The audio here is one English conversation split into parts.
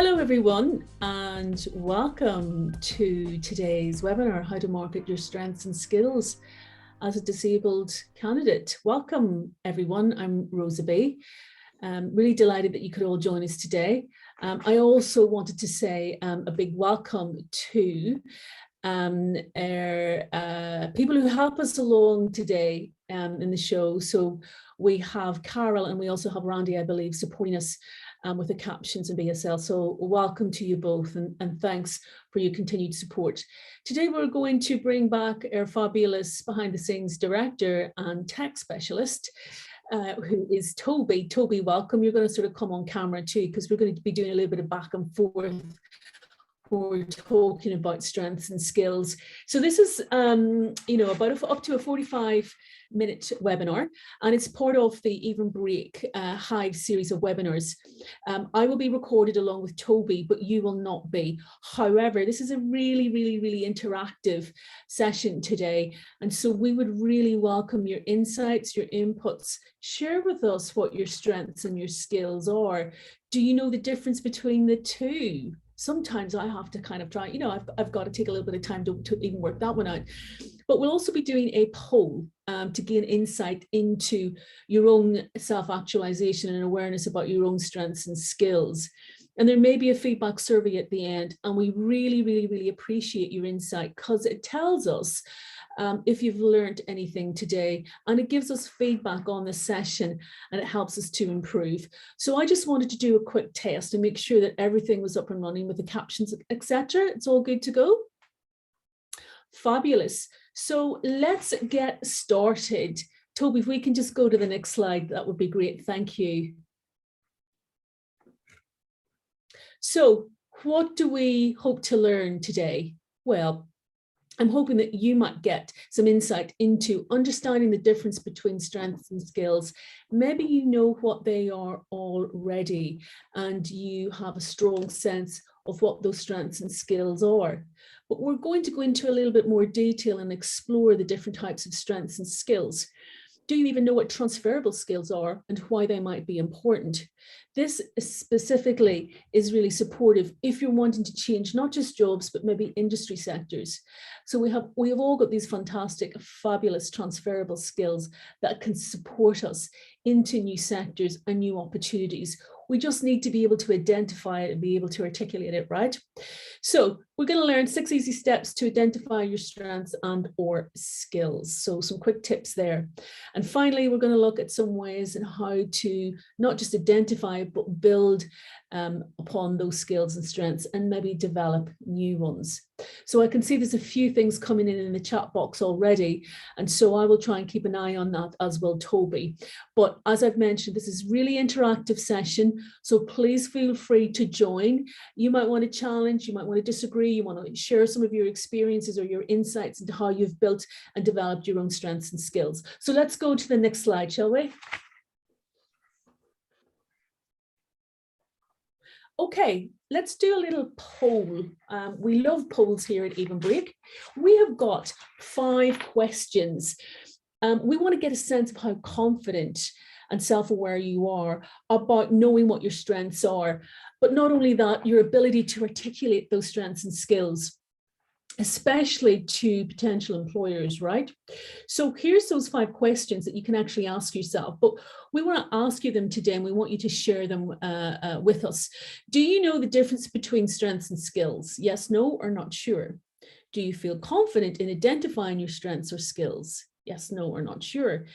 Hello everyone, and welcome to today's webinar, How to Market Your Strengths and Skills as a Disabled Candidate. Welcome everyone, I'm Rosa B. Really delighted that you could all join us today. I also wanted to say a big welcome to our people who help us along today in the show. So we have Carol and we also have Randy, I believe, supporting us with the captions in BSL. So welcome to you both, and thanks for your continued support. Today we're going to bring back our fabulous behind the scenes director and tech specialist, who is Toby. Toby, welcome. You're going to sort of come on camera too, because we're going to be doing a little bit of back and forth. We're talking about strengths and skills. So this is, about up to a 45-minute webinar, and it's part of the Evenbreak Hive series of webinars. I will be recorded along with Toby, but you will not be. However, this is a really interactive session today, and so we would really welcome your insights, your inputs. Share with us what your strengths and your skills are. Do you know the difference between the two? Sometimes I have to kind of try, I've got to take a little bit of time to even work that one out. But we'll also be doing a poll to gain insight into your own self-actualization and awareness about your own strengths and skills. And there may be a feedback survey at the end. And we really appreciate your insight, because it tells us if you've learned anything today, and it gives us feedback on the session, and it helps us to improve. So I just wanted to do a quick test and make sure that everything was up and running with the captions, etc. It's all good to go. Fabulous. So let's get started. Toby, if we can just go to the next slide, that would be great. Thank you. So what do we hope to learn today? Well, I'm hoping that you might get some insight into understanding the difference between strengths and skills. Maybe you know what they are already, and you have a strong sense of what those strengths and skills are. But we're going to go into a little bit more detail and explore the different types of strengths and skills. Do you even know what transferable skills are and why they might be important? This specifically is really supportive if you're wanting to change not just jobs, but maybe industry sectors. So we have all got these fantastic, fabulous transferable skills that can support us into new sectors and new opportunities. We just need to be able to identify it and be able to articulate it, right? So we're going to learn 6 easy steps to identify your strengths and or skills. So some quick tips there. And finally, we're going to look at some ways in how to not just identify, but build upon those skills and strengths, and maybe develop new ones. So I can see there's a few things coming in the chat box already, and so I will try and keep an eye on that, as will Toby. But as I've mentioned, this is really interactive session, so please feel free to join. You might want to challenge, you might want to disagree, you want to share some of your experiences or your insights into how you've built and developed your own strengths and skills. So let's go to the next slide, shall we? Okay, let's do a little poll. We love polls here at Evenbreak. We have got 5 questions. We want to get a sense of how confident and self-aware you are about knowing what your strengths are, but not only that, your ability to articulate those strengths and skills, especially to potential employers, right? So here's those 5 questions that you can actually ask yourself, but we want to ask you them today, and we want you to share them with us. Do you know the difference between strengths and skills? Yes, no, or not sure? Do you feel confident in identifying your strengths or skills? Yes, no, or not sure?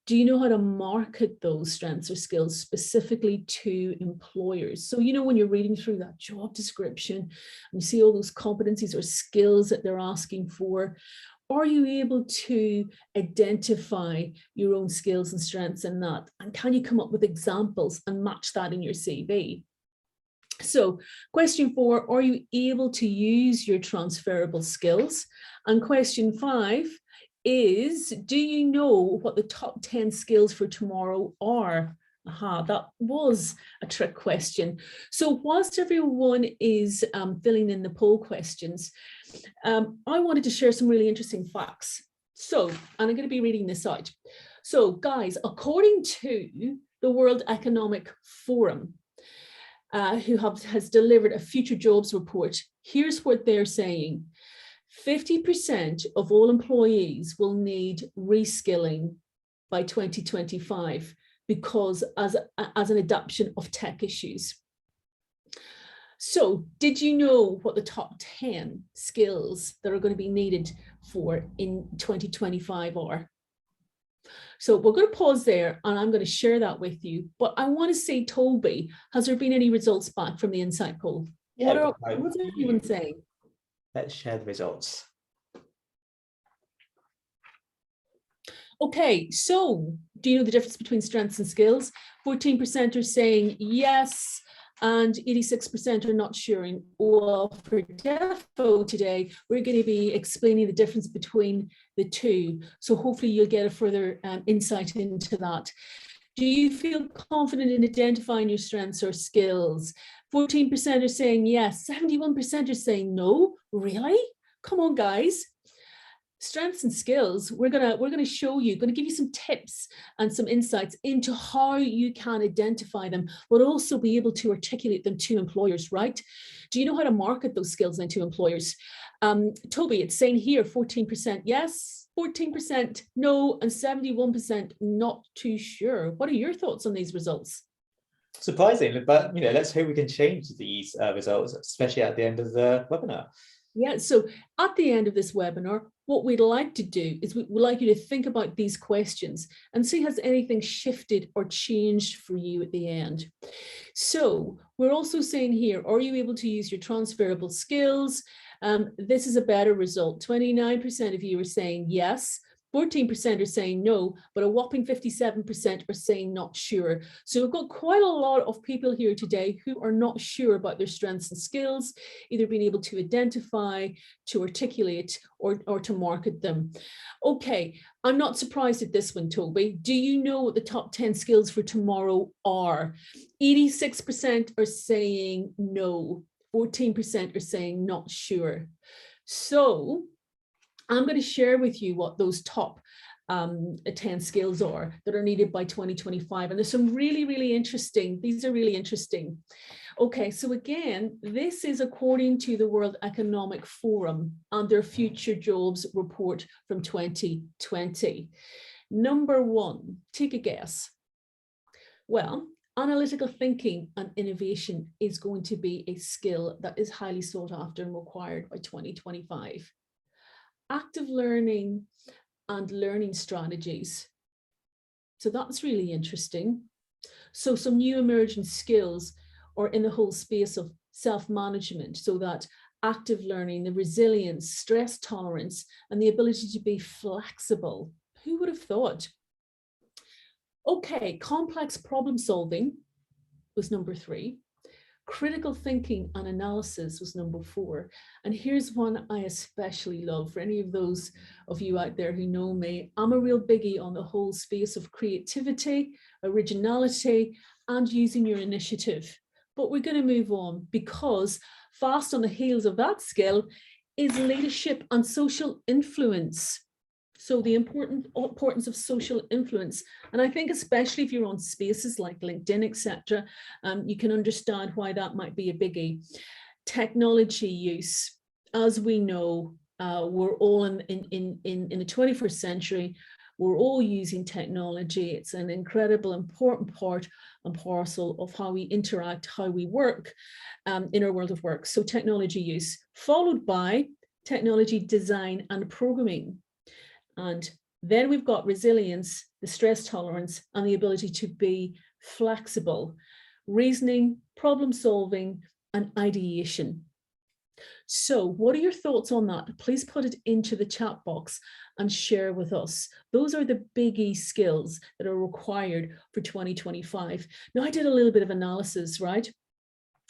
Do you know how to market those strengths or skills specifically to employers? So, when you're reading through that job description and you see all those competencies or skills that they're asking for, are you able to identify your own skills and strengths in that? And can you come up with examples and match that in your CV? So question 4, are you able to use your transferable skills? And question 5 is, do you know what the top 10 skills for tomorrow are? That was a trick question. So whilst everyone is filling in the poll questions, I wanted to share some really interesting facts. So, and I'm going to be reading this out. So guys, according to the World Economic Forum, who has delivered a future jobs report. Here's what they're saying. 50% of all employees will need reskilling by 2025 because as an adoption of tech issues. So did you know what the top 10 skills that are going to be needed for in 2025 are? So we're going to pause there and I'm going to share that with you. But I want to say, Toby, has there been any results back from the Insight poll? Yeah, what's everyone saying? Let's share the results. Okay, so do you know the difference between strengths and skills? 14% are saying yes, and 86% are not sure. And well, for Defo today, we're going to be explaining the difference between the two. So hopefully you'll get a further insight into that. Do you feel confident in identifying your strengths or skills? 14% are saying yes, 71% are saying no. Really? Come on, guys. Strengths and skills, we're gonna show you, going to give you some tips and some insights into how you can identify them, but also be able to articulate them to employers, right? Do you know how to market those skills into employers? Toby, it's saying here 14% yes, 14% no, and 71% not too sure. What are your thoughts on these results? Surprising, but let's hope we can change these results, especially at the end of the webinar. Yeah, so at the end of this webinar, what we'd like to do is we'd like you to think about these questions and see has anything shifted or changed for you at the end. So we're also saying here, are you able to use your transferable skills? This is a better result. 29% of you are saying yes. 14% are saying no, but a whopping 57% are saying not sure. So we've got quite a lot of people here today who are not sure about their strengths and skills, either being able to identify, to articulate, or to market them. Okay, I'm not surprised at this one, Toby. Do you know what the top 10 skills for tomorrow are? 86% are saying no, 14% are saying not sure. So I'm going to share with you what those top 10 skills are that are needed by 2025. And there's some really interesting, these are really interesting. Okay, so again, this is according to the World Economic Forum and their Future Jobs report from 2020. Number one, take a guess. Well, analytical thinking and innovation is going to be a skill that is highly sought after and required by 2025. Active learning and learning strategies. So that's really interesting. So some new emerging skills are in the whole space of self-management, so that active learning, the resilience, stress tolerance, and the ability to be flexible. Who would have thought? Okay, complex problem solving was number 3. Critical thinking and analysis was number 4. And here's one I especially love. For any of those of you out there who know me, I'm a real biggie on the whole space of creativity, originality, and using your initiative. But we're going to move on, because fast on the heels of that skill is leadership and social influence. So the importance of social influence. And I think especially if you're on spaces like LinkedIn, etc., you can understand why that might be a biggie. Technology use. As we know, we're all in the 21st century. We're all using technology. It's an incredible, important part and parcel of how we interact, how we work in our world of work. So technology use, followed by technology design and programming. And then we've got resilience, the stress tolerance, and the ability to be flexible, reasoning, problem solving, and ideation. So what are your thoughts on that? Please put it into the chat box and share with us. Those are the biggie skills that are required for 2025. Now, I did a little bit of analysis, right?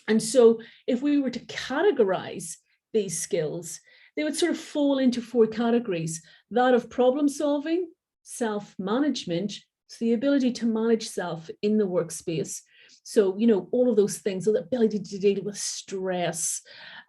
And so if we were to categorize these skills, they would sort of fall into 4 categories: that of problem solving, self-management, so the ability to manage self in the workspace. So, all of those things, so the ability to deal with stress,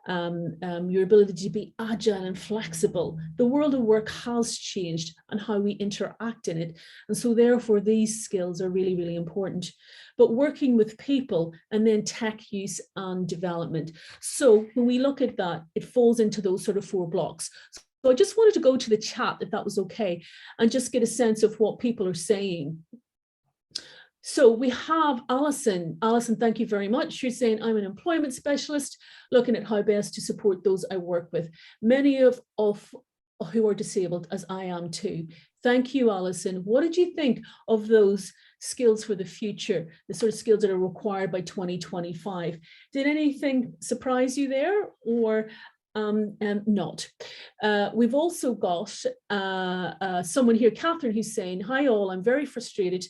your ability to be agile and flexible. The world of work has changed and how we interact in it. And so therefore these skills are really, really important. But working with people and then tech use and development. So when we look at that, it falls into those sort of 4 blocks. So I just wanted to go to the chat, if that was okay, and just get a sense of what people are saying. So we have Alison. Alison, thank you very much. She's saying, I'm an employment specialist looking at how best to support those I work with. Many of who are disabled, as I am too. Thank you, Alison. What did you think of those skills for the future, the sort of skills that are required by 2025? Did anything surprise you there, or not? We've also got someone here, Catherine, who's saying, hi all, I'm very frustrated,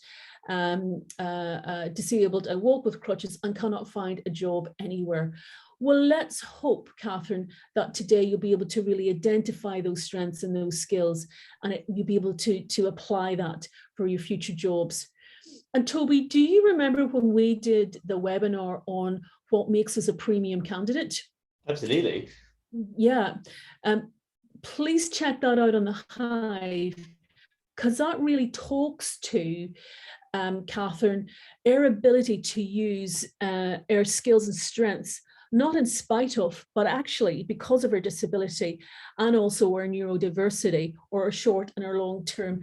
disabled, I walk with crutches and cannot find a job anywhere. Well, let's hope, Catherine, that today you'll be able to really identify those strengths and those skills, and you'll be able to apply that for your future jobs. And Toby, do you remember when we did the webinar on what makes us a premium candidate? Absolutely. Yeah. Please check that out on the Hive, because that really talks to Catherine, our ability to use our skills and strengths, not in spite of, but actually because of our disability and also our neurodiversity, or our short and our long-term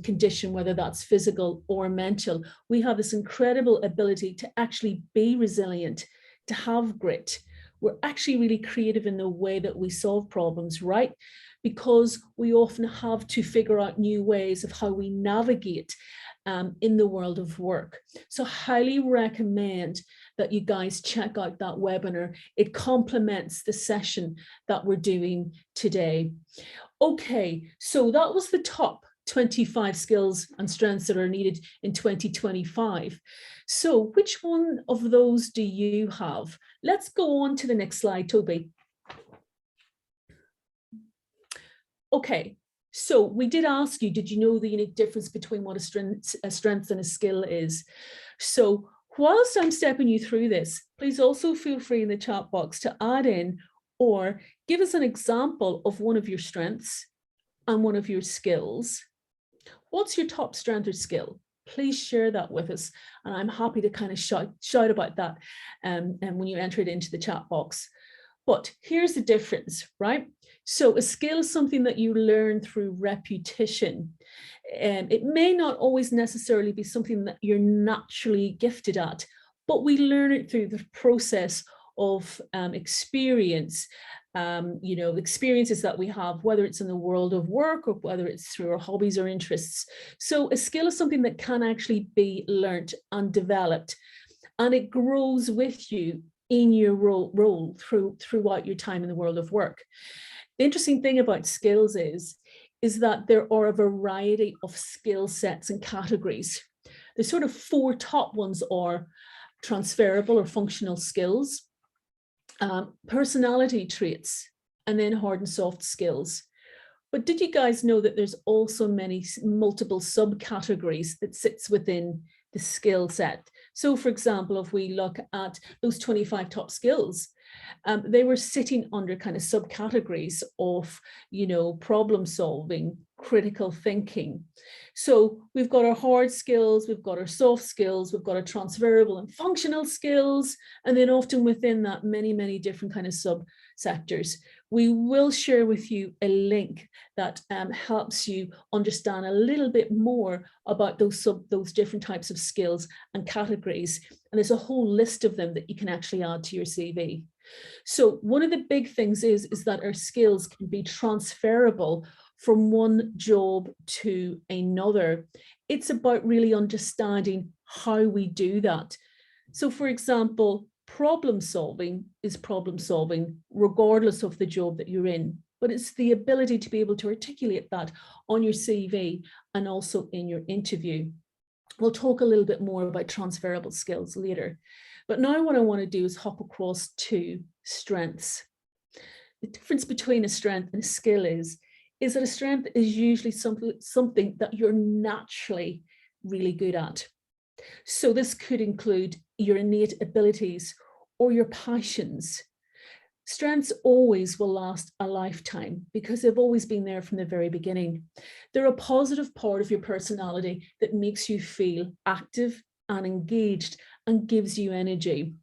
condition, whether that's physical or mental. We have this incredible ability to actually be resilient, to have grit. We're actually really creative in the way that we solve problems, right? Because we often have to figure out new ways of how we navigate in the world of work. So highly recommend that you guys check out that webinar. It complements the session that we're doing today. Okay, so that was the top 25 skills and strengths that are needed in 2025. So which one of those do you have? Let's go on to the next slide, Toby. Okay, so we did ask you, did you know the unique difference between what a strength and a skill is? So whilst I'm stepping you through this, please also feel free in the chat box to add in or give us an example of one of your strengths and one of your skills. What's your top strength or skill? Please share that with us, and I'm happy to kind of shout about that and when you enter it into the chat box. But here's the difference, right? So a skill is something that you learn through repetition. It may not always necessarily be something that you're naturally gifted at, but we learn it through the process of experience, experiences that we have, whether it's in the world of work or whether it's through our hobbies or interests. So a skill is something that can actually be learnt and developed, and it grows with you in your role throughout your time in the world of work. The interesting thing about skills is that there are a variety of skill sets and categories. The sort of 4 top ones are transferable or functional skills, personality traits, and then hard and soft skills. But did you guys know that there's also multiple subcategories that sits within the skill set? So for example, if we look at those 25 top skills, they were sitting under kind of subcategories of, problem solving, critical thinking. So we've got our hard skills, we've got our soft skills, we've got our transferable and functional skills, and then often within that, many, many different kind of subsectors. We will share with you a link that helps you understand a little bit more about those different types of skills and categories. And there's a whole list of them that you can actually add to your CV. So one of the big things is that our skills can be transferable from one job to another. It's about really understanding how we do that. So for example, problem solving is problem solving regardless of the job that you're in, but it's the ability to be able to articulate that on your CV and also in your interview. We'll talk a little bit more about transferable skills later. But now what I want to do is hop across to strengths. The difference between a strength and a skill is that a strength is usually something that you're naturally really good at. So this could include your innate abilities or your passions. Strengths always will last a lifetime because they've always been there from the very beginning. They're a positive part of your personality that makes you feel active and engaged and gives you energy.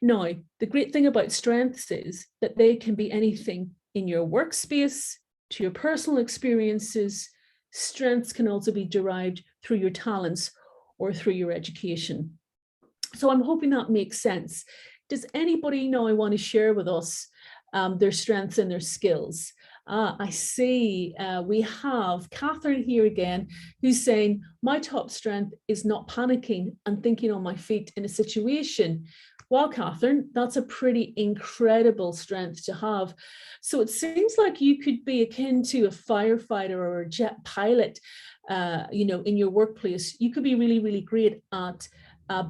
Now, the great thing about strengths is that they can be anything in your workspace, to your personal experiences. Strengths can also be derived through your talents or through your education. So I'm hoping that makes sense. Does anybody now want to share with us their strengths and their skills? I see we have Catherine here again, who's saying, my top strength is not panicking and thinking on my feet in a situation. Well, Catherine, that's a pretty incredible strength to have. So it seems like you could be akin to a firefighter or a jet pilot, in your workplace. You could be really, really great at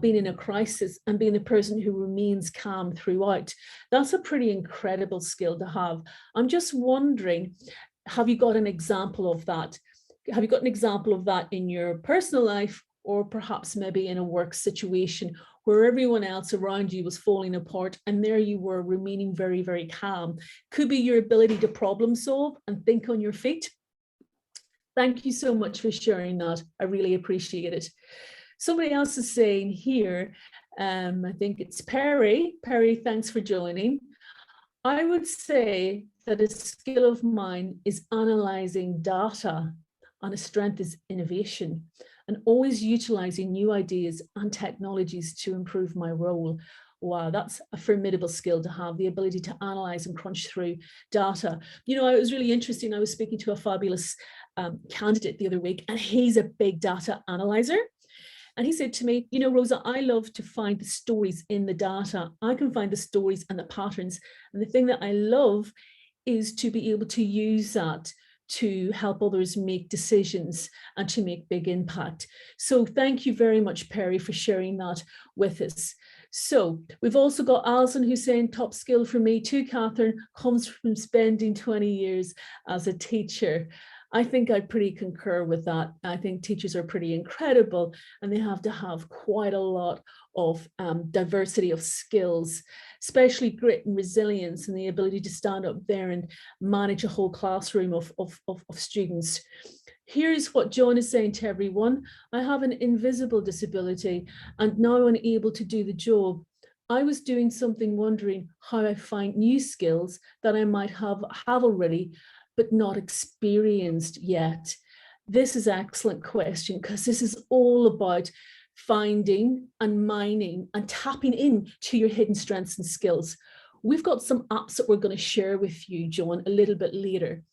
being in a crisis and being the person who remains calm throughout. That's a pretty incredible skill to have. I'm just wondering, have you got an example of that? Have you got an example of that in your personal life, or perhaps maybe in a work situation where everyone else around you was falling apart and there you were remaining very, very calm? Could be your ability to problem solve and think on your feet. Thank you so much for sharing that. I really appreciate it. Somebody else is saying here, I think it's Perry. Perry, thanks for joining. I would say that a skill of mine is analyzing data, and a strength is innovation, and always utilizing new ideas and technologies to improve my role. Wow, that's a formidable skill to have, the ability to analyze and crunch through data. You know, it was really interesting. I was speaking to a fabulous candidate the other week, and he's a big data analyzer. And he said to me, you know, Rosa, I love to find the stories in the data. I can find the stories and the patterns. And the thing that I love is to be able to use that to help others make decisions and to make big impact. So thank you very much, Perry, for sharing that with us. So we've also got Alison, who's saying top skill for me too, Catherine, comes from spending 20 years as a teacher. I think I pretty concur with that. I think teachers are pretty incredible, and they have to have quite a lot of diversity of skills, especially grit and resilience and the ability to stand up there and manage a whole classroom of students. Here's what John is saying to everyone. I have an invisible disability and now unable to do the job. I was doing something wondering how I find new skills that I might have already, but not experienced yet. This is an excellent question, because this is all about finding and mining and tapping into your hidden strengths and skills. We've got some apps that we're going to share with you, John, a little bit later.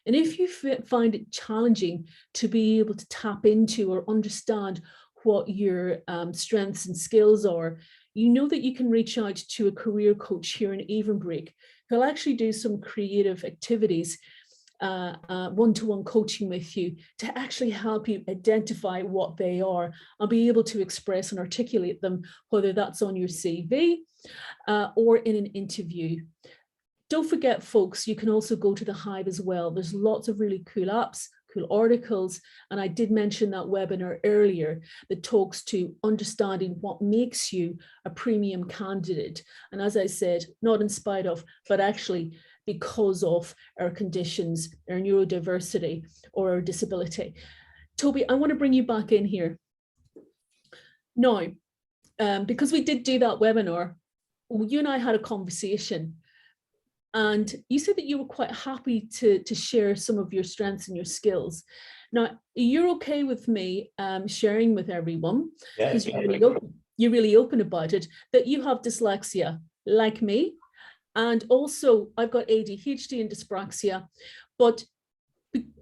And if you find it challenging to be able to tap into or understand what your strengths and skills are, you know that you can reach out to a career coach here in Evenbreak, who'll actually do some creative activities, one-to-one coaching with you to actually help you identify what they are and be able to express and articulate them, whether that's on your CV or in an interview. Don't forget, folks, you can also go to the Hive as well. There's lots of really cool apps, cool articles, and I did mention that webinar earlier that talks to understanding what makes you a premium candidate. And as I said, not in spite of, but actually because of our conditions, our neurodiversity or our disability. Toby, I want to bring you back in here. Now, because we did do that webinar, you and I had a conversation, and you said that you were quite happy to share some of your strengths and your skills. Now, you're okay with me sharing with everyone, because you're really open about it, that you have dyslexia like me. And also I've got ADHD and dyspraxia, but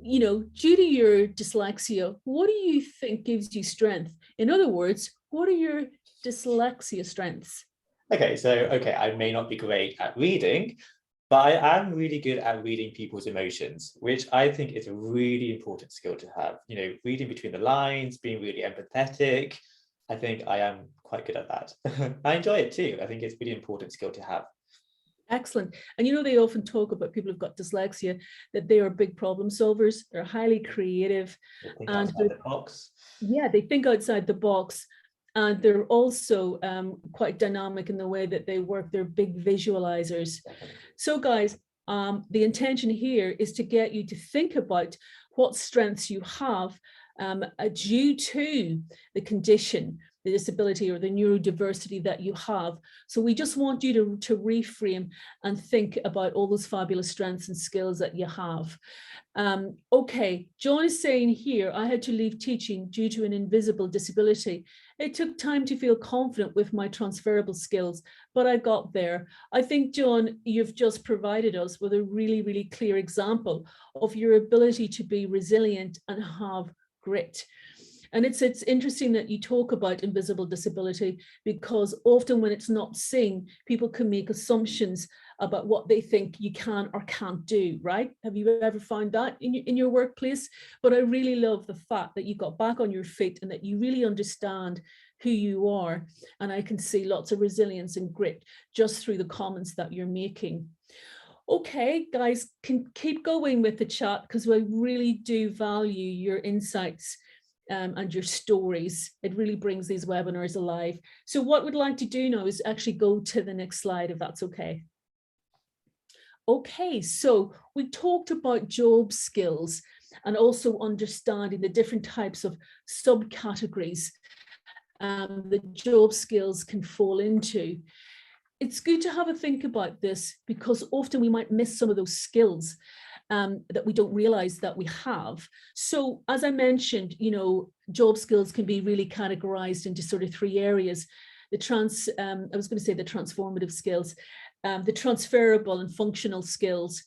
you know, due to your dyslexia, what do you think gives you strength? In other words, what are your dyslexia strengths? Okay, I may not be great at reading, but I am really good at reading people's emotions, which I think is a really important skill to have. You know, reading between the lines, being really empathetic. I think I am quite good at that. I enjoy it too. I think it's a really important skill to have. Excellent. And you know, they often talk about people who've got dyslexia, that they are big problem solvers. They're highly creative. They think outside the box. Yeah, they think outside the box. And they're also quite dynamic in the way that they work. They're big visualizers. So guys, the intention here is to get you to think about what strengths you have due to the condition, the disability or the neurodiversity that you have. So we just want you to reframe and think about all those fabulous strengths and skills that you have. Okay, John is saying here, I had to leave teaching due to an invisible disability. It took time to feel confident with my transferable skills, but I got there. I think, John, you've just provided us with a really, really clear example of your ability to be resilient and have grit. And it's interesting that you talk about invisible disability, because often when it's not seen, people can make assumptions about what they think you can or can't do, right? Have you ever found that in your workplace? But I really love the fact that you got back on your feet and that you really understand who you are. And I can see lots of resilience and grit just through the comments that you're making. Okay, guys, can keep going with the chat, because I really do value your insights and your stories. It really brings these webinars alive. So what we'd like to do now is actually go to the next slide, if that's okay. Okay, so we talked about job skills and also understanding the different types of subcategories the job skills can fall into. It's good to have a think about this, because often we might miss some of those skills that we don't realize that we have. So as I mentioned, you know, job skills can be really categorized into sort of three areas. I was going to say the transformative skills, the transferable and functional skills,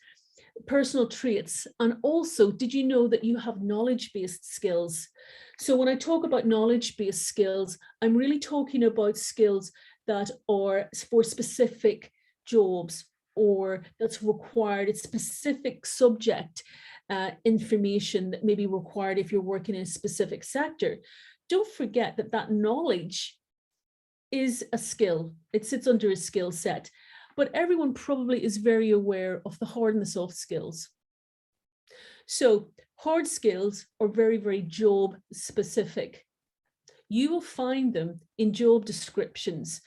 personal traits, and also, did you know that you have knowledge-based skills? So when I talk about knowledge-based skills, I'm really talking about skills that are for specific jobs, or that's required, it's specific subject information that may be required if you're working in a specific sector. Don't forget that that knowledge is a skill. It sits under a skill set, but everyone probably is very aware of the hard and the soft skills. So hard skills are very, very job specific. You will find them in job descriptions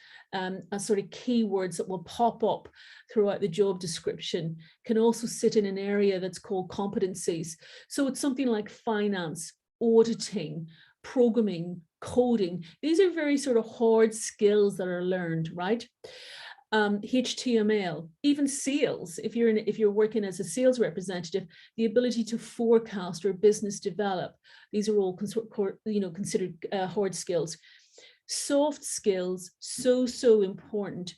as sort of keywords that will pop up throughout the job description, can also sit in an area that's called competencies. So it's something like finance, auditing, programming, coding. These are very sort of hard skills that are learned, right? HTML, even sales, if you're working as a sales representative, the ability to forecast or business develop, these are all considered hard skills. Soft skills, so important.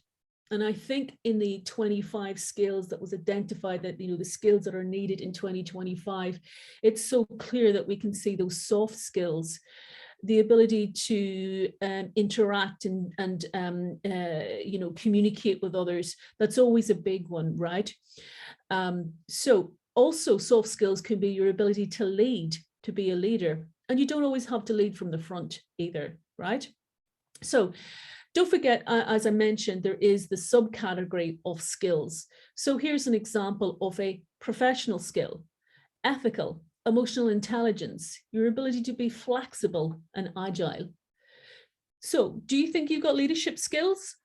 And I think in the 25 skills that was identified, that, you know, the skills that are needed in 2025, it's so clear that we can see those soft skills, the ability to interact and you know, communicate with others. That's always a big one, right? So also soft skills can be your ability to lead, to be a leader, and you don't always have to lead from the front either, right? So don't forget, as I mentioned, there is the subcategory of skills. So here's an example of a professional skill: ethical, emotional intelligence, your ability to be flexible and agile. So do you think you've got leadership skills?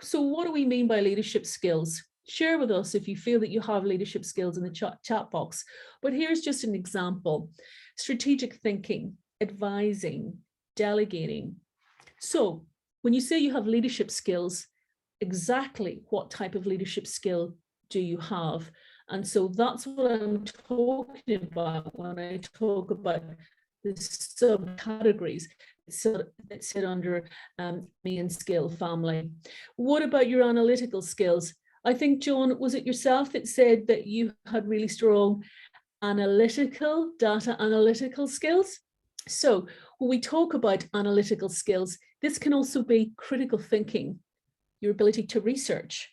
So what do we mean by leadership skills? Share with us if you feel that you have leadership skills in the chat box. But here's just an example: strategic thinking, advising, delegating. So when you say you have leadership skills, exactly what type of leadership skill do you have? And so that's what I'm talking about when I talk about the subcategories that sit under main skill family. What about your analytical skills? I think, John, was it yourself that said that you had really strong data analytical skills? So when we talk about analytical skills, this can also be critical thinking, your ability to research.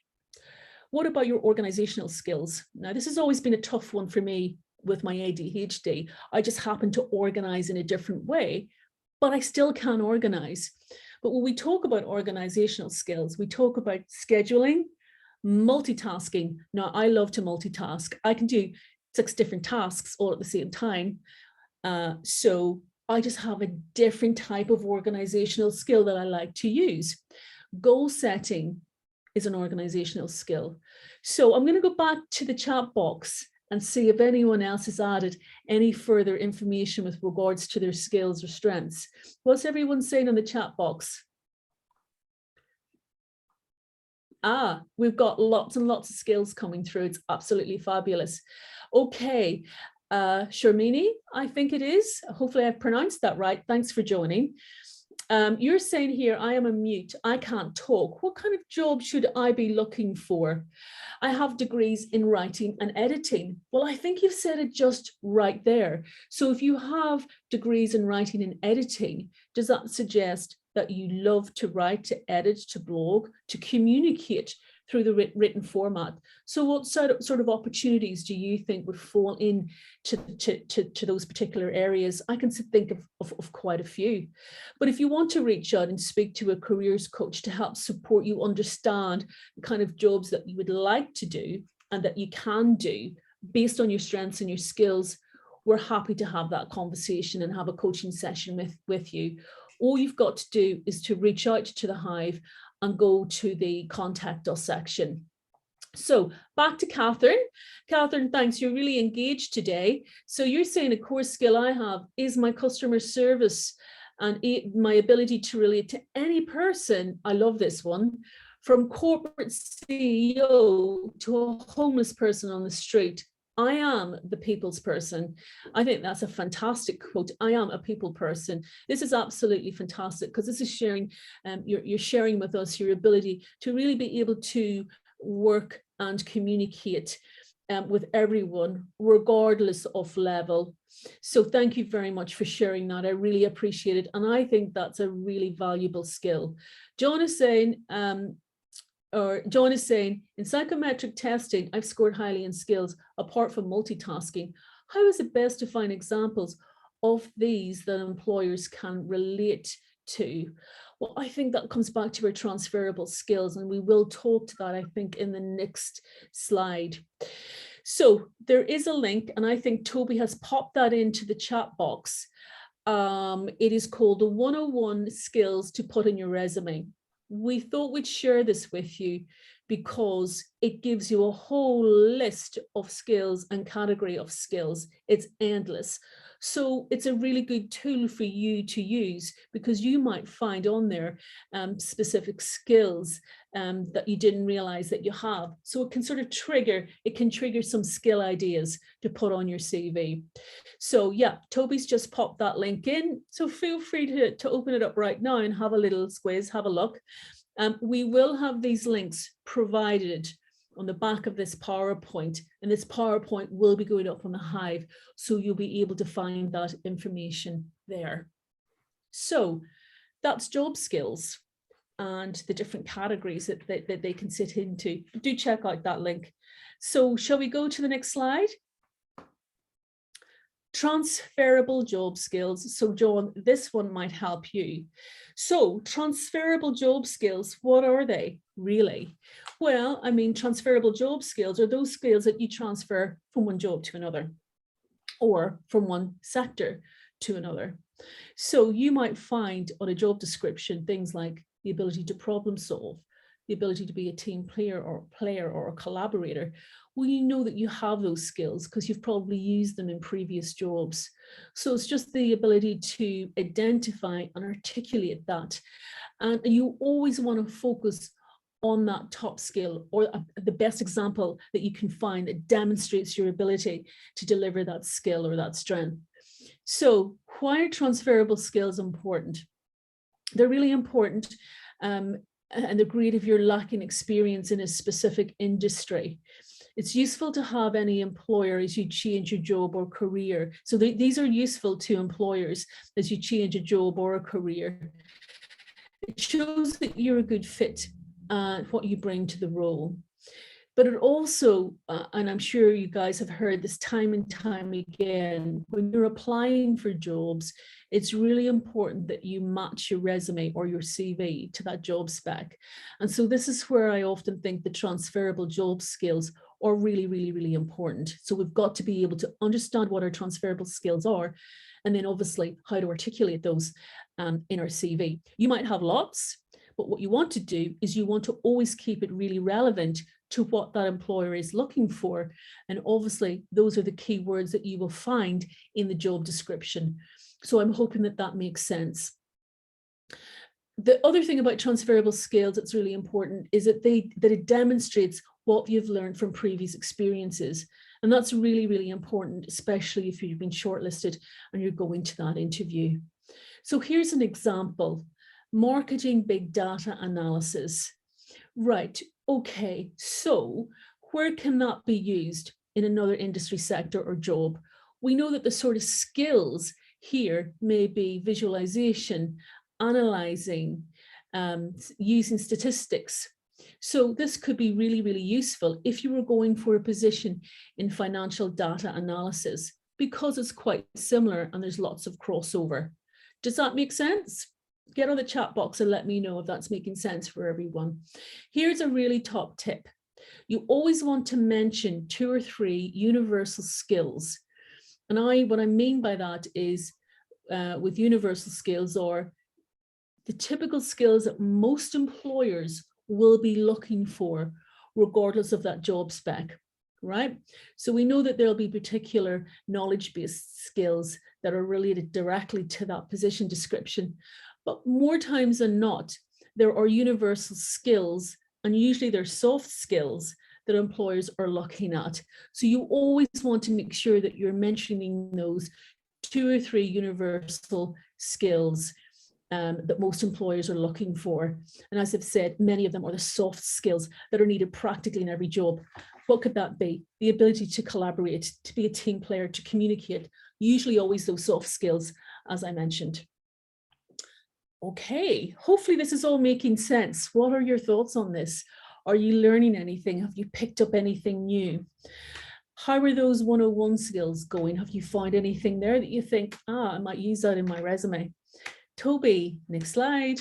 What about your organizational skills? Now, this has always been a tough one for me with my ADHD. I just happen to organize in a different way, but I still can organize. But when we talk about organizational skills, we talk about scheduling, multitasking. Now, I love to multitask. I can do 6 different tasks all at the same time. So I just have a different type of organizational skill that I like to use. Goal setting is an organizational skill. So I'm going to go back to the chat box and see if anyone else has added any further information with regards to their skills or strengths. What's everyone saying in the chat box? We've got lots and lots of skills coming through. It's absolutely fabulous. Okay, Sharmini, I think it is. Hopefully I've pronounced that right. Thanks for joining. You're saying here, I am a mute, I can't talk. What kind of job should I be looking for? I have degrees in writing and editing. Well, I think you've said it just right there. So if you have degrees in writing and editing, does that suggest that you love to write, to edit, to blog, to communicate through the written format? So what sort of opportunities do you think would fall in to those particular areas? I can think of quite a few. But if you want to reach out and speak to a careers coach to help support you understand the kind of jobs that you would like to do and that you can do based on your strengths and your skills, we're happy to have that conversation and have a coaching session with you. All you've got to do is to reach out to the Hive and go to the contact us section. So back to Catherine. Catherine, thanks. You're really engaged today. So you're saying a core skill I have is my customer service and my ability to relate to any person. I love this one. From corporate CEO to a homeless person on the street. I am the people's person. I think that's a fantastic quote. I am a people person. This is absolutely fantastic because this is sharing, you're sharing with us your ability to really be able to work and communicate with everyone, regardless of level. So thank you very much for sharing that. I really appreciate it. And I think that's a really valuable skill. John is saying, in psychometric testing, I've scored highly in skills apart from multitasking. How is it best to find examples of these that employers can relate to? Well, I think that comes back to our transferable skills, and we will talk to that, I think, in the next slide. So there is a link, and I think Toby has popped that into the chat box. It is called the 101 Skills to Put in Your Resume. We thought we'd share this with you because it gives you a whole list of skills and category of skills. It's endless. So it's a really good tool for you to use because you might find on there specific skills that you didn't realize that you have. So it can sort of trigger some skill ideas to put on your CV. So yeah, Toby's just popped that link in. So feel free to open it up right now and have a little squiz, have a look. We will have these links provided on the back of this PowerPoint, and this PowerPoint will be going up on the Hive, so you'll be able to find that information there. So that's job skills and the different categories that they can sit into. Do check out that link. So shall we go to the next slide? Transferable job skills. So John, this one might help you. So transferable job skills, what are they really? Well, I mean, transferable job skills are those skills that you transfer from one job to another or from one sector to another. So you might find on a job description things like the ability to problem solve, the ability to be a team player or a collaborator. Well, you know that you have those skills because you've probably used them in previous jobs. So it's just the ability to identify and articulate that. And you always want to focus on that top skill or the best example that you can find that demonstrates your ability to deliver that skill or that strength. So why are transferable skills important? They're really important. And they're great if you're lacking experience in a specific industry. It's useful to have any employer as you change your job or career. So these are useful to employers as you change a job or a career. It shows that you're a good fit and what you bring to the role. But it also, and I'm sure you guys have heard this time and time again, when you're applying for jobs, it's really important that you match your resume or your CV to that job spec. And so this is where I often think the transferable job skills are really, really, really important. So we've got to be able to understand what our transferable skills are and then obviously how to articulate those in our CV. You might have lots, but what you want to do is you want to always keep it really relevant to what that employer is looking for. And obviously those are the key words that you will find in the job description. So I'm hoping that that makes sense. The other thing about transferable skills that's really important is that it demonstrates what you've learned from previous experiences. And that's really, really important, especially if you've been shortlisted and you're going to that interview. So here's an example: marketing big data analysis. Right, okay, so where can that be used in another industry sector or job? We know that the sort of skills here may be visualization, analyzing, using statistics. So this could be really, really useful if you were going for a position in financial data analysis, because it's quite similar and there's lots of crossover. Does that make sense? Get on the chat box and let me know if that's making sense for everyone. Here's a really top tip. You always want to mention 2 or 3 universal skills. And what I mean by that is with universal skills are the typical skills that most employers will be looking for, regardless of that job spec, right? So we know that there'll be particular knowledge-based skills that are related directly to that position description. But more times than not, there are universal skills, and usually they're soft skills that employers are looking at. So you always want to make sure that you're mentioning those 2 or 3 universal skills that most employers are looking for. And as I've said, many of them are the soft skills that are needed practically in every job. What could that be? The ability to collaborate, to be a team player, to communicate, usually always those soft skills, as I mentioned. Okay, hopefully this is all making sense. What are your thoughts on this? Are you learning anything? Have you picked up anything new? How are those 101 skills going? Have you found anything there that you think, I might use that in my resume? Toby, next slide.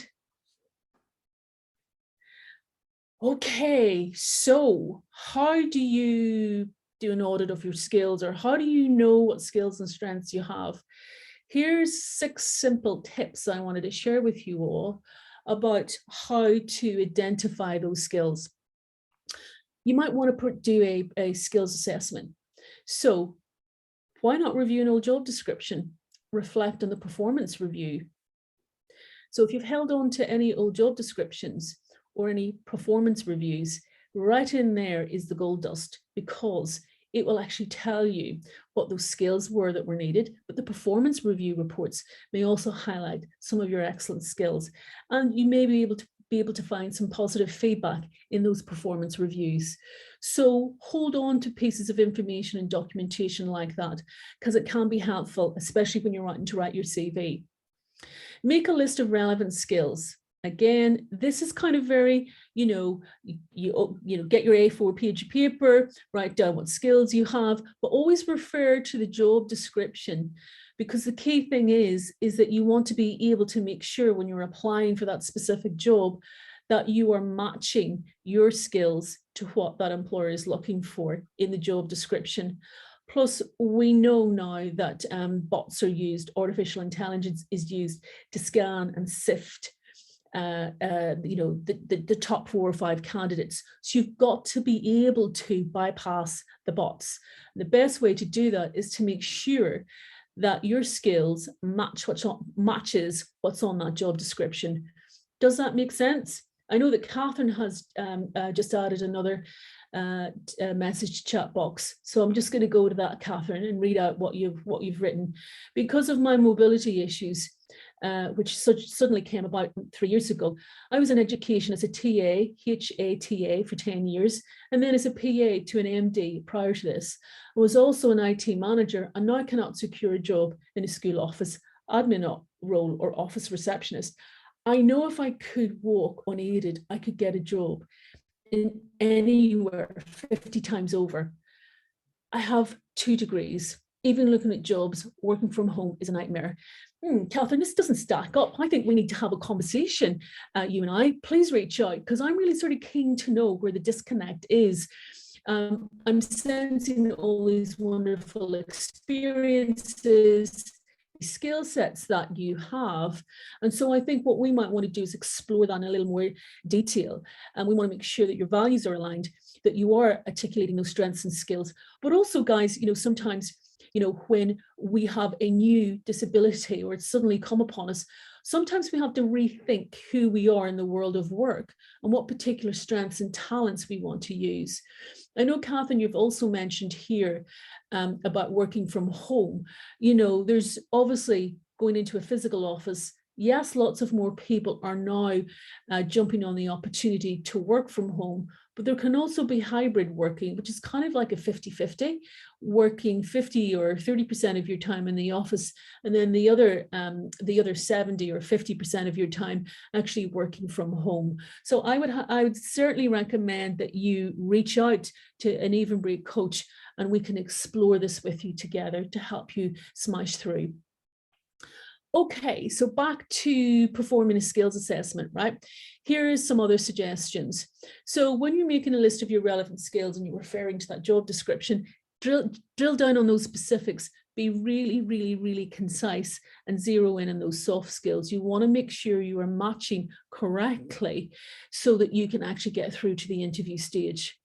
Okay, so how do you do an audit of your skills, or how do you know what skills and strengths you have? Here's 6 simple tips I wanted to share with you all about how to identify those skills. You might want to do a skills assessment. So why not review an old job description? Reflect on the performance review. So if you've held on to any old job descriptions or any performance reviews, right in there is the gold dust, because it will actually tell you what those skills were that were needed, but the performance review reports may also highlight some of your excellent skills. And you may be able to find some positive feedback in those performance reviews. So hold on to pieces of information and documentation like that, because it can be helpful, especially when you're writing to write your CV. Make a list of relevant skills. Again, this is kind of very, you get your A4 page of paper, write down what skills you have, but always refer to the job description, because the key thing is that you want to be able to make sure when you're applying for that specific job that you are matching your skills to what that employer is looking for in the job description. Plus, we know now that bots are used, artificial intelligence is used to scan and sift the top 4 or 5 candidates. So you've got to be able to bypass the bots. The best way to do that is to make sure that your skills matches what's on that job description. Does that make sense? I know that Catherine has just added another message chat box, so I'm just going to go to that, Catherine, and read out what you've written. Because of my mobility issues, which suddenly came about 3 years ago, I was in education as a TA, HATA, for 10 years, and then as a PA to an MD prior to this. I was also an IT manager, and now cannot secure a job in a school office admin role or office receptionist. I know if I could walk unaided, I could get a job in anywhere 50 times over. I have 2 degrees. Even looking at jobs, working from home is a nightmare. Catherine, this doesn't stack up. I think we need to have a conversation, you and I. Please reach out, because I'm really sort of keen to know where the disconnect is. I'm sensing all these wonderful experiences skill sets that you have. And so I think what we might want to do is explore that in a little more detail. And we want to make sure that your values are aligned, that you are articulating those strengths and skills. But also, guys, sometimes, when we have a new disability or it's suddenly come upon us, sometimes we have to rethink who we are in the world of work and what particular strengths and talents we want to use. I know, Catherine, you've also mentioned here about working from home. There's obviously going into a physical office. Yes, lots of more people are now jumping on the opportunity to work from home, but there can also be hybrid working, which is kind of like a 50-50, working 50 or 30% of your time in the office, and then the other 70 or 50% of your time actually working from home. So I would certainly recommend that you reach out to an Evenbreak coach, and we can explore this with you together to help you smash through. Okay, so back to performing a skills assessment, right? Here is some other suggestions. So when you're making a list of your relevant skills and you're referring to that job description, drill down on those specifics, be really, really, really concise and zero in on those soft skills. You want to make sure you are matching correctly so that you can actually get through to the interview stage.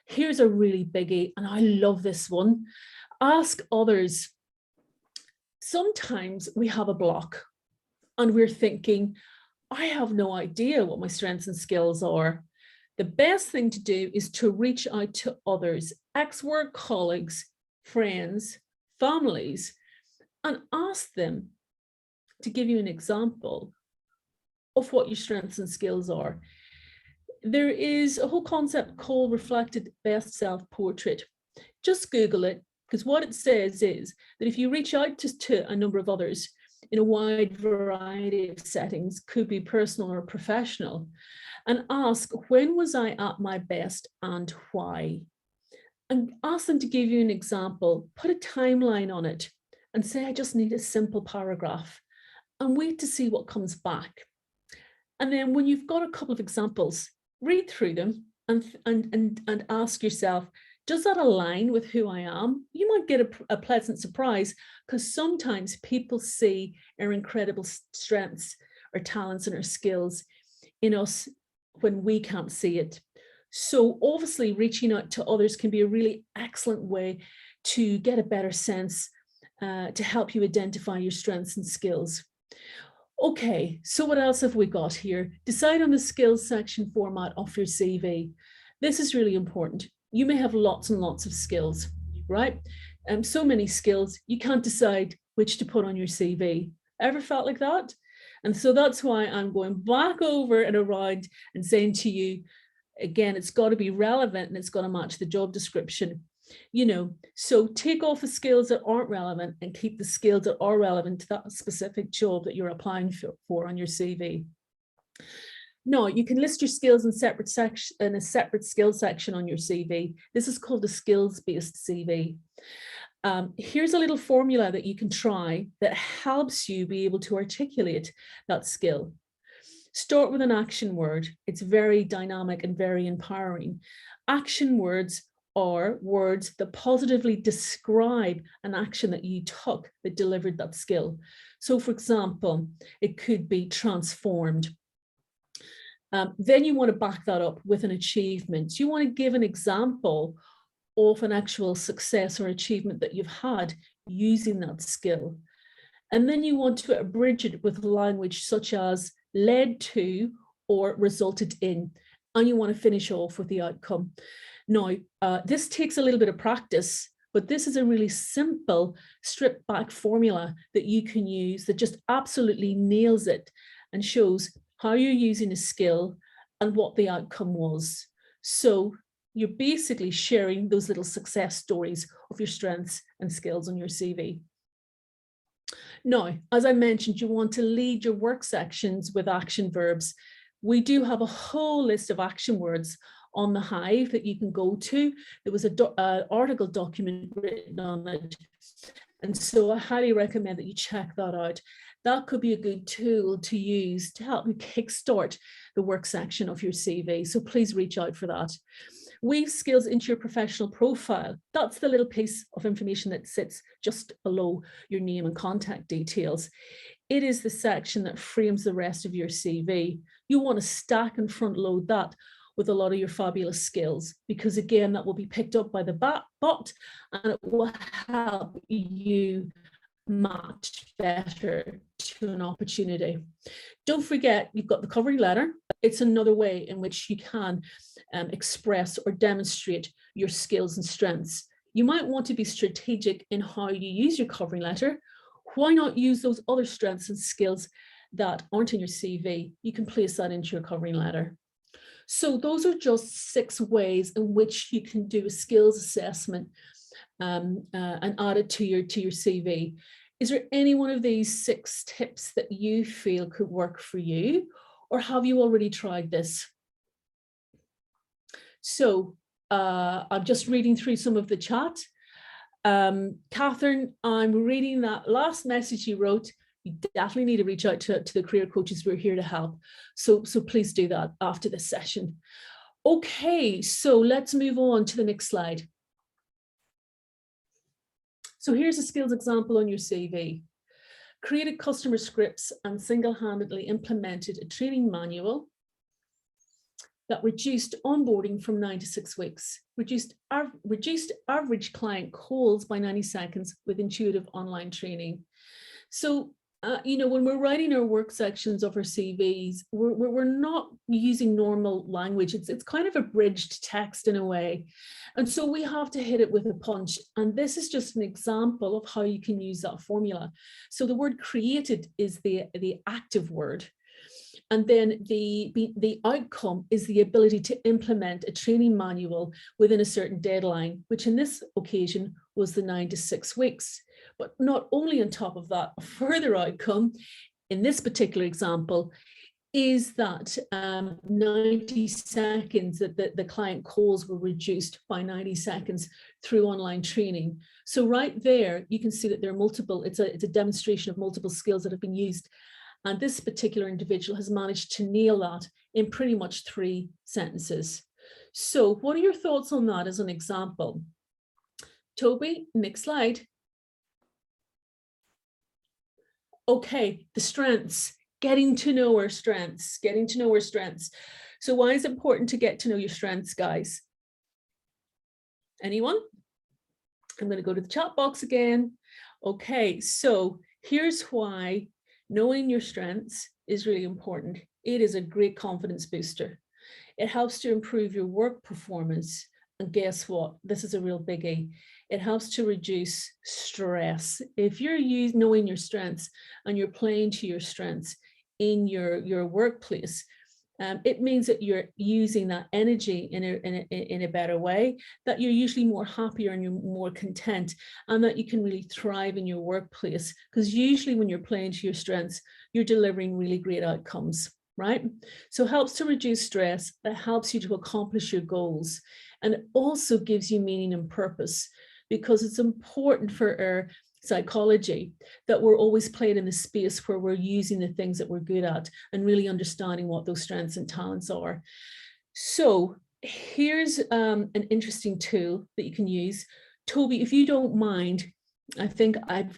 Here's a really biggie, and I love this one. Ask others. Sometimes we have a block and we're thinking, I have no idea what my strengths and skills are. The best thing to do is to reach out to others, ex-work colleagues, friends, families, and ask them to give you an example of what your strengths and skills are. There is a whole concept called reflected best self-portrait. Just Google it, because what it says is that if you reach out to a number of others in a wide variety of settings, could be personal or professional, and ask, when was I at my best and why? And ask them to give you an example, put a timeline on it, and say, I just need a simple paragraph, and wait to see what comes back. And then when you've got a couple of examples, read through them and ask yourself, does that align with who I am? You might get a pleasant surprise, because sometimes people see our incredible strengths, our talents, and our skills in us when we can't see it. So obviously reaching out to others can be a really excellent way to get a better sense, to help you identify your strengths and skills. Okay, so what else have we got here? Decide on the skills section format of your CV. This is really important. You may have lots and lots of skills, right? So many skills, you can't decide which to put on your CV. Ever felt like that? And so that's why I'm going back over and around and saying to you, again, it's got to be relevant and it's got to match the job description. So take off the skills that aren't relevant and keep the skills that are relevant to that specific job that you're applying for on your CV. No, you can list your skills in a separate skill section on your CV. This is called a skills-based CV. Here's a little formula that you can try that helps you be able to articulate that skill. Start with an action word. It's very dynamic and very empowering. Action words are words that positively describe an action that you took that delivered that skill. So for example, it could be transformed. Then you want to back that up with an achievement. You want to give an example of an actual success or achievement that you've had using that skill. And then you want to abridge it with language such as led to or resulted in. And you want to finish off with the outcome. Now, this takes a little bit of practice, but this is a really simple stripped back formula that you can use that just absolutely nails it and shows how you're using a skill and what the outcome was. So you're basically sharing those little success stories of your strengths and skills on your CV. Now, as I mentioned, you want to lead your work sections with action verbs. We do have a whole list of action words on the Hive that you can go to. There was an article document written on it. And so I highly recommend that you check that out. that could be a good tool to use to help you kickstart the work section of your CV. So please reach out for that. Weave skills into your professional profile. That's the little piece of information that sits just below your name and contact details. It is the section that frames the rest of your CV. You want to stack and front load that with a lot of your fabulous skills, because again, that will be picked up by the bot and it will help you match better to an opportunity. Don't forget, you've got the covering letter. It's another way in which you can express or demonstrate your skills and strengths. You might want to be strategic in how you use your covering letter. Why not use those other strengths and skills that aren't in your CV? You can place that into your covering letter. So those are just 6 ways in which you can do a skills assessment and add it to your CV. Is there any one of these 6 tips that you feel could work for you, or have you already tried this? So I'm just reading through some of the chat. Catherine, I'm reading that last message you wrote. You definitely need to reach out to the career coaches. We're here to help. So please do that after this session. Okay, so let's move on to the next slide. So here's a skills example on your CV. Created customer scripts and single-handedly implemented a training manual that reduced onboarding from 9 to 6 weeks, reduced average client calls by 90 seconds with intuitive online training. So, when we're writing our work sections of our CVs, we're not using normal language. It's kind of abridged text in a way. And so we have to hit it with a punch. And this is just an example of how you can use that formula. So the word created is the active word. And then the outcome is the ability to implement a training manual within a certain deadline, which in this occasion was the 9 to 6 weeks. But not only on top of that, a further outcome in this particular example is that 90 seconds, that the client calls were reduced by 90 seconds through online training. So right there, you can see that there are multiple, it's a demonstration of multiple skills that have been used. And this particular individual has managed to nail that in pretty much 3 sentences. So what are your thoughts on that as an example? Toby, next slide. Okay, the strengths, getting to know our strengths. So why is it important to get to know your strengths, guys? Anyone? I'm going to go to the chat box again. Okay, so here's why knowing your strengths is really important. It is a great confidence booster. It helps to improve your work performance. And guess what? This is a real biggie. It helps to reduce stress. If you're knowing your strengths and you're playing to your strengths in your workplace, it means that you're using that energy in a better way, that you're usually more happier and you're more content, and that you can really thrive in your workplace. Because usually when you're playing to your strengths, you're delivering really great outcomes, right? So it helps to reduce stress. It helps you to accomplish your goals. And it also gives you meaning and purpose, because it's important for our psychology that we're always playing in a space where we're using the things that we're good at and really understanding what those strengths and talents are. So here's an interesting tool that you can use. Toby, if you don't mind, I think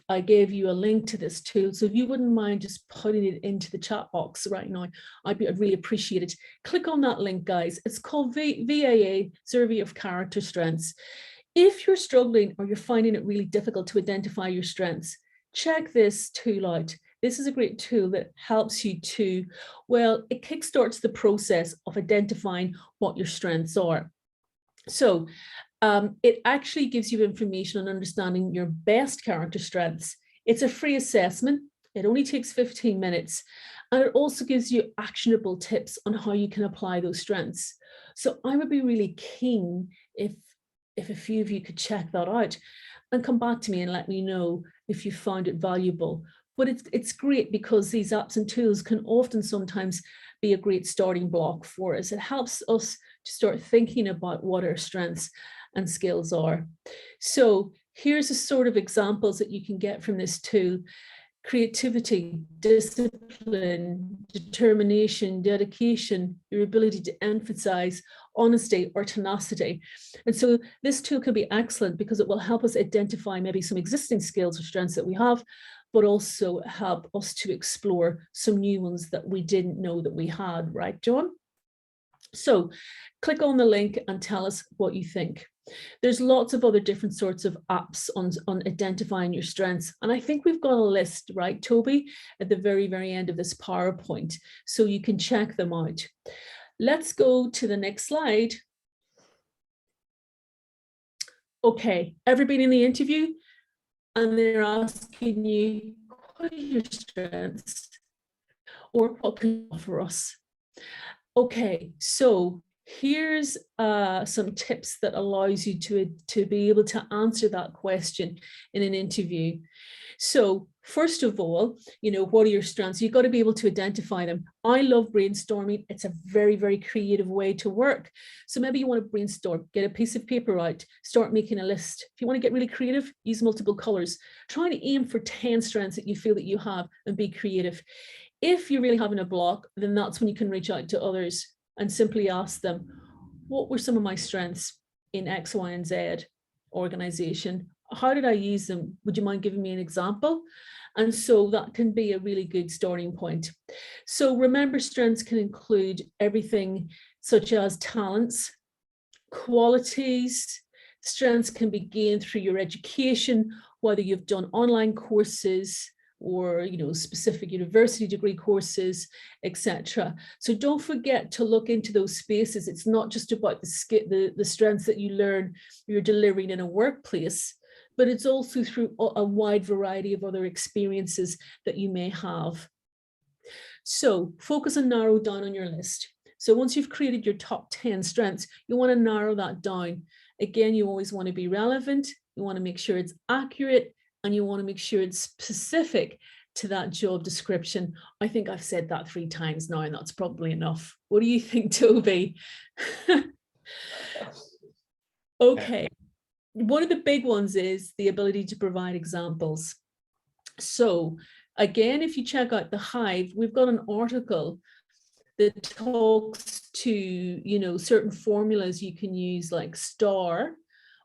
I gave you a link to this tool. So if you wouldn't mind just putting it into the chat box right now, I'd really appreciate it. Click on that link, guys. It's called VAA, Survey of Character Strengths. If you're struggling or you're finding it really difficult to identify your strengths, check this tool out. This is a great tool that helps you to, well, it kickstarts the process of identifying what your strengths are. So it actually gives you information on understanding your best character strengths. It's a free assessment. It only takes 15 minutes. And it also gives you actionable tips on how you can apply those strengths. So I would be really keen if a few of you could check that out and come back to me and let me know if you found it valuable. But it's great because these apps and tools can often sometimes be a great starting block for us. It helps us to start thinking about what our strengths and skills are. So here's a sort of examples that you can get from this tool. creativity, discipline, determination, dedication, your ability to emphasize honesty or tenacity. And so this tool can be excellent because it will help us identify maybe some existing skills or strengths that we have, but also help us to explore some new ones that we didn't know that we had, right, John? So click on the link and tell us what you think. There's lots of other different sorts of apps on identifying your strengths. And I think we've got a list, right, Toby, at the very, very end of this PowerPoint, so you can check them out. Let's go to the next slide. Okay, everybody in the interview, and they're asking you, what are your strengths? Or what can you offer us? Okay, so here's some tips that allows you to be able to answer that question in an interview. So first of all, what are your strengths? You've got to be able to identify them. I love brainstorming. It's a very, very creative way to work. So maybe you want to brainstorm, get a piece of paper out, start making a list. If you want to get really creative, use multiple colors. Try to aim for 10 strengths that you feel that you have and be creative. If you're really having a block, then that's when you can reach out to others and simply ask them, what were some of my strengths in X, Y, and Z organization? How did I use them? Would you mind giving me an example? And so that can be a really good starting point. So remember, strengths can include everything such as talents, qualities. Strengths can be gained through your education, whether you've done online courses, or specific university degree courses, etc. So don't forget to look into those spaces. It's not just about the strengths that you learn you're delivering in a workplace, but it's also through a wide variety of other experiences that you may have. So focus and narrow down on your list. So once you've created your top 10 strengths, you want to narrow that down. Again, you always want to be relevant. You want to make sure it's accurate, and you want to make sure it's specific to that job description. I think I've said that 3 times now, and that's probably enough. What do you think, Toby? Okay. One of the big ones is the ability to provide examples. So again, if you check out the Hive, we've got an article that talks to, certain formulas you can use, like STAR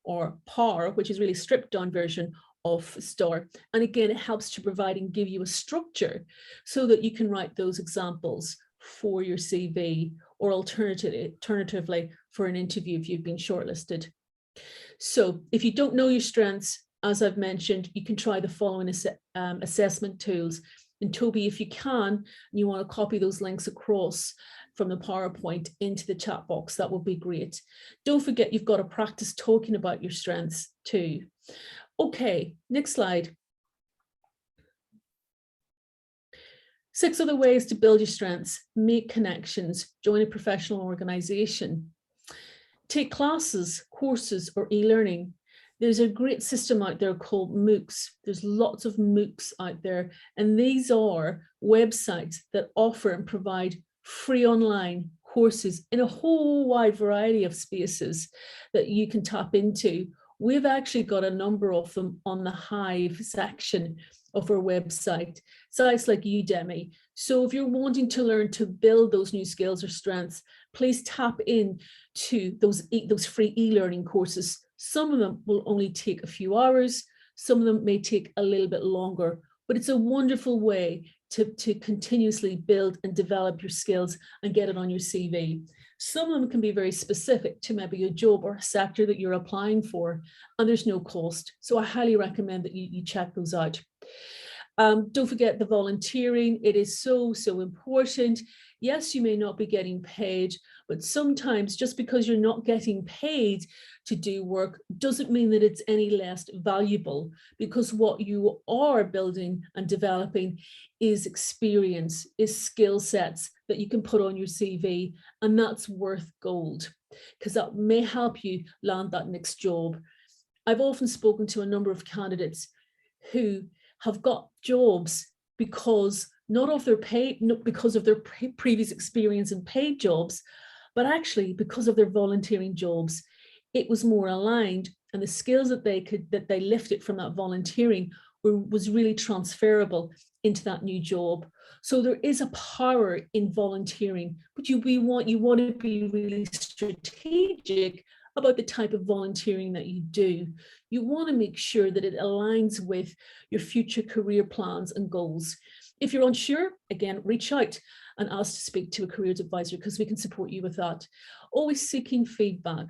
or PAR, which is really stripped down version of STAR. And again, it helps to provide and give you a structure so that you can write those examples for your CV, or alternatively for an interview if you've been shortlisted. So if you don't know your strengths, as I've mentioned, you can try the following assessment tools. And Toby, if you can, and you want to copy those links across from the PowerPoint into the chat box, that would be great. Don't forget, you've got to practice talking about your strengths too. Okay, next slide. 6 other ways to build your strengths: make connections, join a professional organization, take classes, courses, or e-learning. There's a great system out there called MOOCs. There's lots of MOOCs out there, and these are websites that offer and provide free online courses in a whole wide variety of spaces that you can tap into. We've actually got a number of them on the Hive section of our website, sites like Udemy. So if you're wanting to learn to build those new skills or strengths, please tap in to those free e-learning courses. Some of them will only take a few hours. Some of them may take a little bit longer, but it's a wonderful way to continuously build and develop your skills and get it on your CV. Some of them can be very specific to maybe a job or a sector that you're applying for, and there's no cost. So I highly recommend that you check those out. Don't forget the volunteering. It is so, so important. Yes, you may not be getting paid, but sometimes just because you're not getting paid to do work doesn't mean that it's any less valuable, because what you are building and developing is experience, is skill sets that you can put on your CV, and that's worth gold, because that may help you land that next job. I've often spoken to a number of candidates who have got jobs because not because of their previous experience in paid jobs, but actually because of their volunteering jobs. It was more aligned, and the skills that they lifted from that volunteering was really transferable into that new job. So there is a power in volunteering, but you want to be really strategic about the type of volunteering that you do. You want to make sure that it aligns with your future career plans and goals. If you're unsure, again, reach out and ask to speak to a careers advisor, because we can support you with that. Always seeking feedback.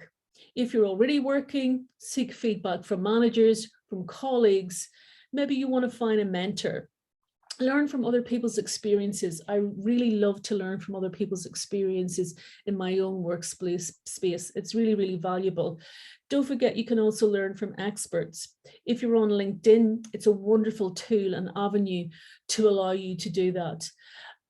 If you're already working, seek feedback from managers, from colleagues. Maybe you want to find a mentor. Learn from other people's experiences. I really love to learn from other people's experiences in my own workspace. It's really, really valuable. Don't forget, you can also learn from experts. If you're on LinkedIn, it's a wonderful tool and avenue to allow you to do that.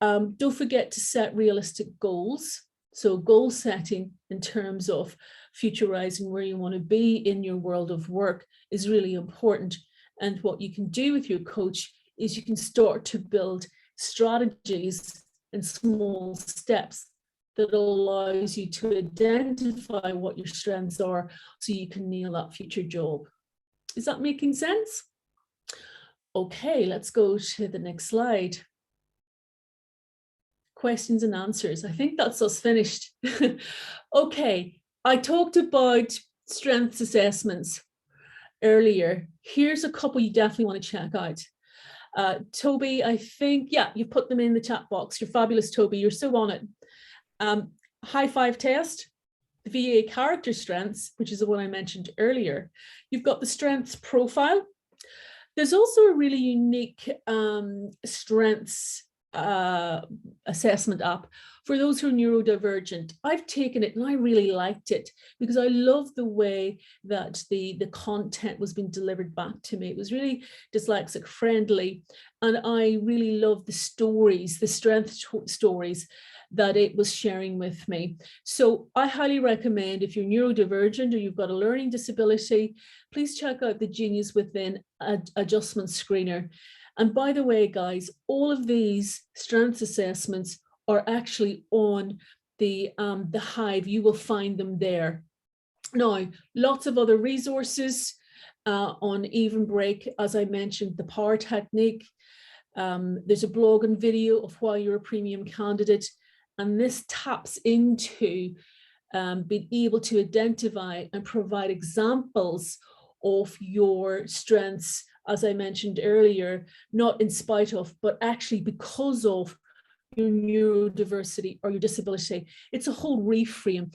Don't forget to set realistic goals. So goal setting in terms of futurizing where you want to be in your world of work is really important. And what you can do with your coach is you can start to build strategies and small steps that allows you to identify what your strengths are so you can nail that future job. Is that making sense? Okay, let's go to the next slide. Questions and answers. I think that's us finished. Okay, I talked about strengths assessments earlier. Here's a couple you definitely want to check out. Toby, I think, yeah, you put them in the chat box. You're fabulous, Toby. You're so on it. High five test, the VA character strengths, which is the one I mentioned earlier. You've got the strengths profile. There's also a really unique strengths assessment app for those who are neurodivergent. I've taken it and I really liked it because I love the way that the content was being delivered back to me. It was really dyslexic friendly, and I really love the stories, the strength stories that it was sharing with me. So I highly recommend, if you're neurodivergent or you've got a learning disability, please check out the Genius Within adjustment screener. And by the way, guys, all of these strengths assessments are actually on the Hive. You will find them there. Now, lots of other resources on Evenbreak, as I mentioned, the power technique. There's a blog and video of why you're a premium candidate. And this taps into being able to identify and provide examples of your strengths, as I mentioned earlier, not in spite of, but actually because of your neurodiversity or your disability. It's a whole reframe.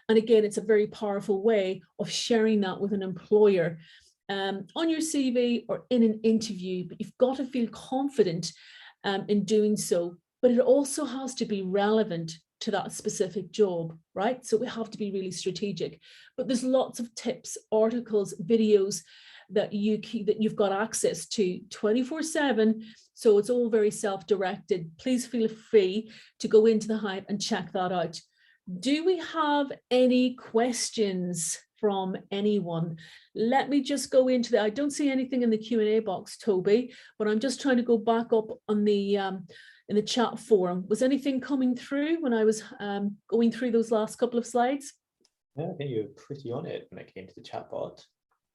And again, it's a very powerful way of sharing that with an employer on your CV or in an interview, but you've got to feel confident in doing so. But it also has to be relevant to that specific job, right? So we have to be really strategic. But there's lots of tips, articles, videos that you've got access to 24/7. So it's all very self-directed. Please feel free to go into the Hive and check that out. Do we have any questions from anyone? Let me just go into I don't see anything in the Q&A box, Toby, but I'm just trying to go back up on the in the chat forum. Was anything coming through when I was going through those last couple of slides? Yeah, I think you were pretty on it when it came to the chat bot.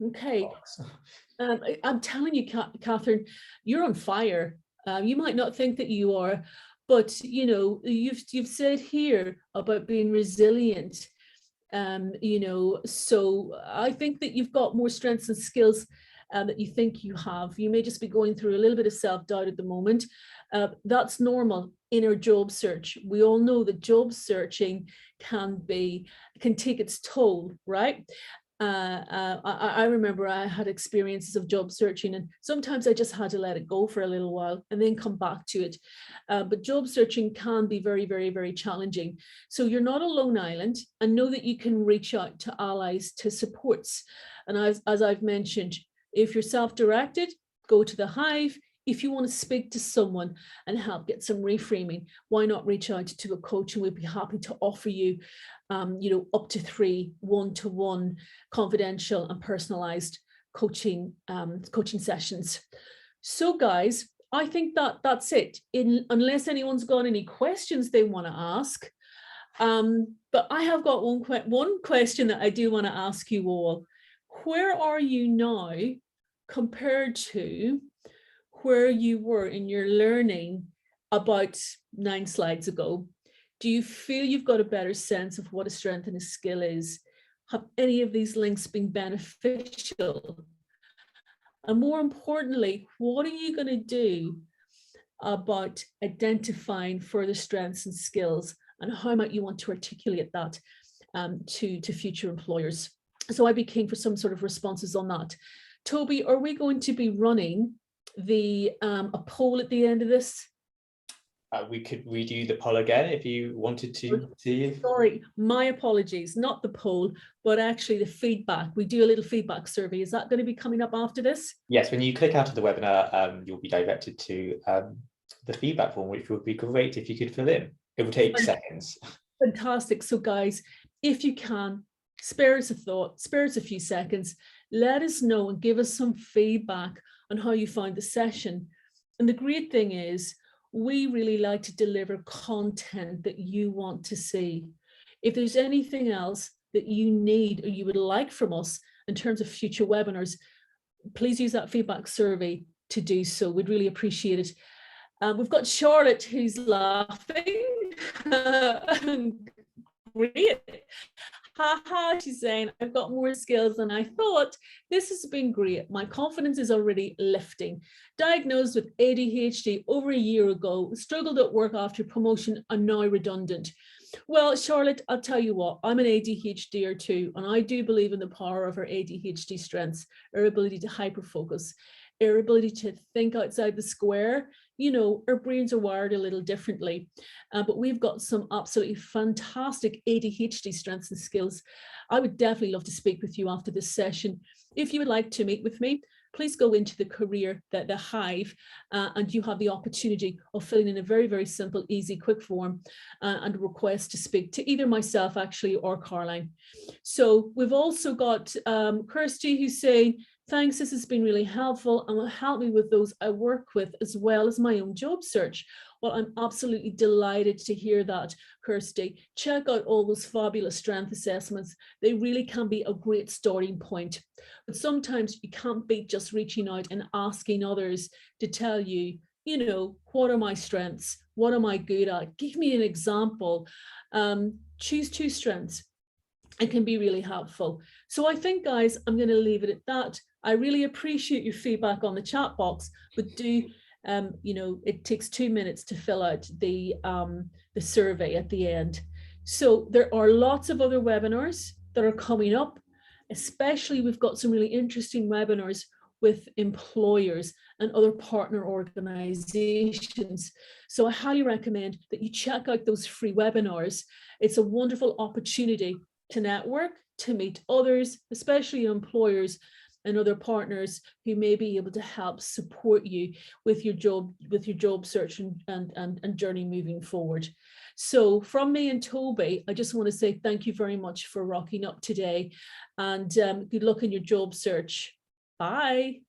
Okay. I'm telling you, Catherine, you're on fire. You might not think that you are, but you know, you've said here about being resilient. You know, so I think that you've got more strengths and skills that you think you have. You may just be going through a little bit of self-doubt at the moment. That's normal in our job search. We all know that job searching can take its toll, right? I remember I had experiences of job searching, and sometimes I just had to let it go for a little while and then come back to it. But job searching can be very, very, very challenging. So you're not a lone island, and know that you can reach out to allies, to supports. And as I've mentioned, if you're self-directed, go to the Hive. If you want to speak to someone and help get some reframing, why not reach out to a coach, and we'd be happy to offer you, you know, up to 3 one-to-one confidential and personalized coaching sessions. So guys, I think that's it. Unless anyone's got any questions they want to ask, but I have got one question that I do want to ask you all. Where are you now compared to where you were in your learning about 9 slides ago? Do you feel you've got a better sense of what a strength and a skill is? Have any of these links been beneficial? And more importantly, what are you going to do about identifying further strengths and skills, and how might you want to articulate that to future employers? So I'd be keen for some sort of responses on that. Toby, are we going to be running a poll at the end of this? We could redo the poll again if you wanted to see. Sorry, my apologies, not the poll, but actually the feedback. We do a little feedback survey. Is that going to be coming up after this? Yes, when you click out of the webinar, you'll be directed to the feedback form, which would be great if you could fill in. It will take seconds. Fantastic. So guys, if you can, spare us a thought, spare us a few seconds, let us know and give us some feedback on how you found the session. And the great thing is, we really like to deliver content that you want to see. If there's anything else that you need or you would like from us in terms of future webinars, please use that feedback survey to do so. We'd really appreciate it. We've got Charlotte who's laughing. Great. Haha, she's saying, I've got more skills than I thought. This has been great. My confidence is already lifting. Diagnosed with ADHD over a year ago, struggled at work after promotion and now redundant. Well, Charlotte, I'll tell you what, I'm an ADHDer too, and I do believe in the power of our ADHD strengths, our ability to hyper-focus, our ability to think outside the square. You know, our brains are wired a little differently, but we've got some absolutely fantastic ADHD strengths and skills. I would definitely love to speak with you after this session. If you would like to meet with me, please go into the career, the Hive, and you have the opportunity of filling in a very, very simple, easy, quick form and a request to speak to either myself actually or Caroline. So we've also got Kirsty who's saying, thanks, this has been really helpful and will help me with those I work with as well as my own job search. Well, I'm absolutely delighted to hear that, Kirsty. Check out all those fabulous strength assessments. They really can be a great starting point. But sometimes you can't beat just reaching out and asking others to tell you, you know, what are my strengths? What am I good at? Give me an example. Choose 2 strengths. It can be really helpful. So I think, guys, I'm going to leave it at that. I really appreciate your feedback on the chat box, but do, you know, it takes 2 minutes to fill out the survey at the end. So there are lots of other webinars that are coming up, especially we've got some really interesting webinars with employers and other partner organizations. So I highly recommend that you check out those free webinars. It's a wonderful opportunity to network, to meet others, especially employers and other partners who may be able to help support you with your job search and journey moving forward. So from me and Toby, I just want to say thank you very much for rocking up today, and good luck in your job search. Bye.